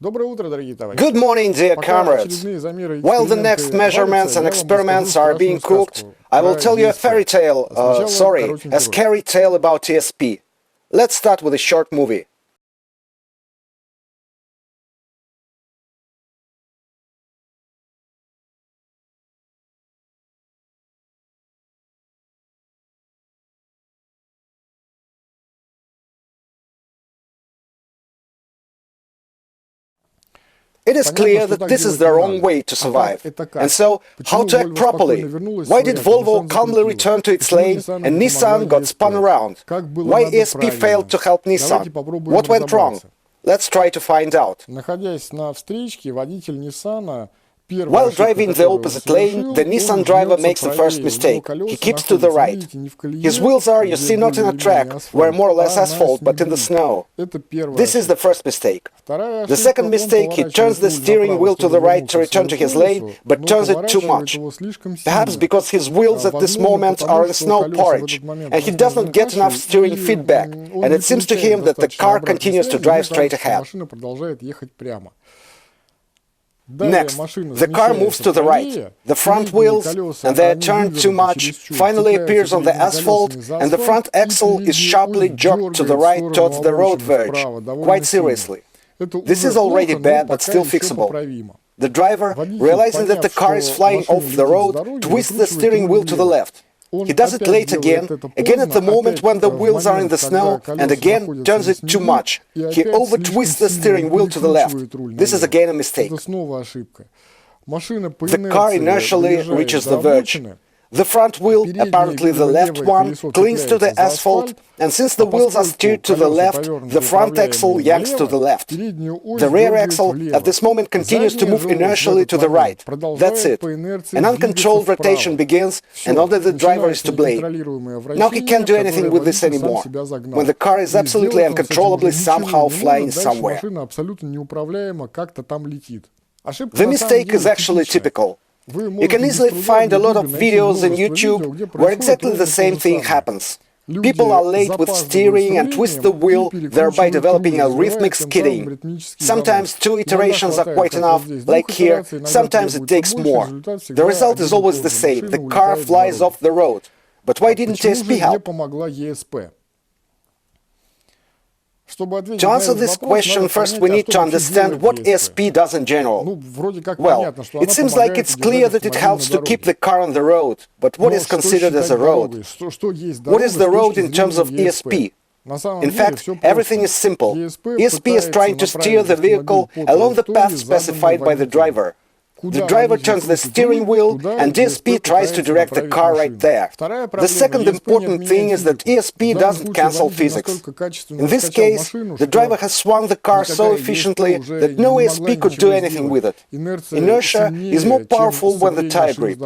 Good morning, dear comrades. While the next measurements and experiments are being cooked, I will tell you a scary tale about ESP. Let's start with a short movie. It is clear that this is the wrong way to survive. And so, how to act properly? Why did Volvo calmly return to its lane and Nissan got spun around? Why ESP failed to help Nissan? What went wrong? Let's try to find out. While driving the opposite lane, the Nissan driver makes the first mistake. He keeps to the right. His wheels are, you see, not in a track, where more or less asphalt, but in the snow. This is the first mistake. The second mistake, he turns the steering wheel to the right to return to his lane, but turns it too much. Perhaps because his wheels at this moment are in snow porridge, and he does not get enough steering feedback, and it seems to him that the car continues to drive straight ahead. Next, the car moves to the right. The front wheels, and they are turned too much, finally appears on the asphalt, and the front axle is sharply jerked to the right towards the road verge, quite seriously. This is already bad, but still fixable. The driver, realizing that the car is flying off the road, twists the steering wheel to the left. He does it late again at the moment when the wheels are in the snow, and again turns it too much. He over-twists the steering wheel to the left. This is again a mistake. The car inertially reaches the verge. The front wheel, apparently the left one, clings to the asphalt, and since the wheels are steered to the left, the front axle yanks to the left. The rear axle at this moment continues to move inertially to the right. That's it. An uncontrolled rotation begins, and only the driver is to blame. Now he can't do anything with this anymore, when the car is absolutely uncontrollably somehow flying somewhere. The mistake is actually typical. You can easily find a lot of videos on YouTube where exactly the same thing happens. People are late with steering and twist the wheel, thereby developing a rhythmic skidding. Sometimes 2 iterations are quite enough, like here, sometimes it takes more. The result is always the same, the car flies off the road. But why didn't ESP help? To answer this question, first we need to understand what ESP does in general. Well, it seems like it's clear that it helps to keep the car on the road, but what is considered as a road? What is the road in terms of ESP? In fact, everything is simple. ESP is trying to steer the vehicle along the path specified by the driver. The driver turns the steering wheel, and ESP tries to direct the car right there. The second important thing is that ESP doesn't cancel physics. In this case, the driver has swung the car so efficiently that no ESP could do anything with it. Inertia is more powerful than the tire grip.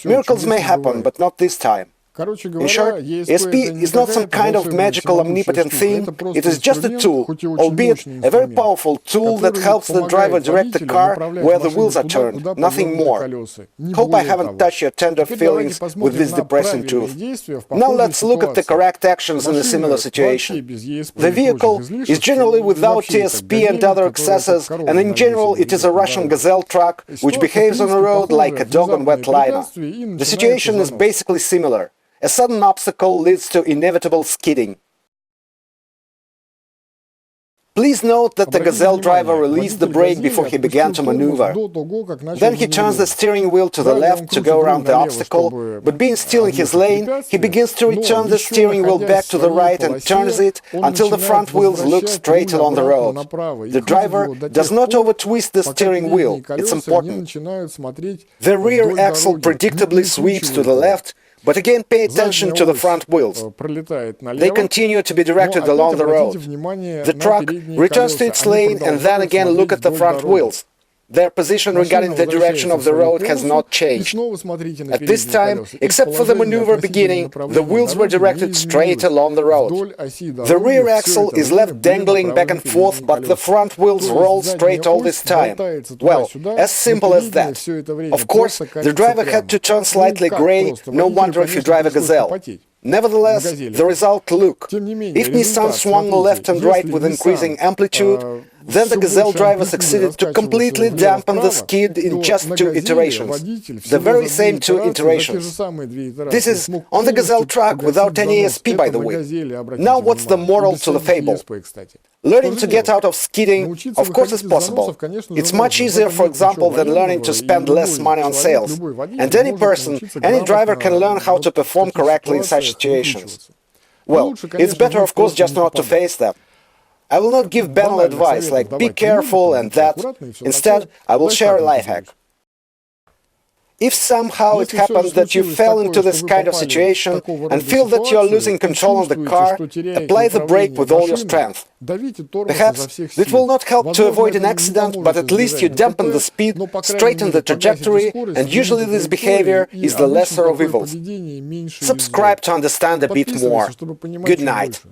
Miracles may happen, but not this time. In short, ESP is not some kind of magical omnipotent thing, it is just a tool, albeit a very powerful tool that helps the driver direct the car where the wheels are turned, nothing more. Hope I haven't touched your tender feelings with this depressing truth. Now let's look at the correct actions in a similar situation. The vehicle is generally without ESP and other accessories, and in general it is a Russian Gazelle truck, which behaves on the road like a dog on wet liner. The situation is basically similar. A sudden obstacle leads to inevitable skidding. Please note that the Gazelle driver released the brake before he began to maneuver. Then he turns the steering wheel to the left to go around the obstacle, but being still in his lane, he begins to return the steering wheel back to the right and turns it until the front wheels look straight along the road. The driver does not over-twist the steering wheel, it's important. The rear axle predictably sweeps to the left, but again pay attention to the front wheels. They continue to be directed along the road. The truck returns to its lane and then again look at the front wheels. Their position regarding the direction of the road has not changed. At this time, except for the maneuver beginning, the wheels were directed straight along the road. The rear axle is left dangling back and forth, but the front wheels roll straight all this time. Well, as simple as that. Of course, the driver had to turn slightly grey, no wonder if you drive a Gazelle. Nevertheless, the result look. If Nissan swung left and right with increasing amplitude, then the Gazelle driver succeeded to completely dampen the skid in just 2 iterations. The very same 2 iterations. This is on the Gazelle truck without any ESP, by the way. Now what's the moral to the fable? Learning to get out of skidding, of course, is possible. It's much easier, for example, than learning to spend less money on sales. And any person, any driver can learn how to perform correctly in such situations. Well, it's better, of course, just not to face them. I will not give banal advice like be careful and that. Instead, I will share a life hack. If somehow it happens that you fell into this kind of situation and feel that you are losing control of the car, apply the brake with all your strength. Perhaps it will not help to avoid an accident, but at least you dampen the speed, straighten the trajectory, and usually this behavior is the lesser of evils. Subscribe to understand a bit more. Good night.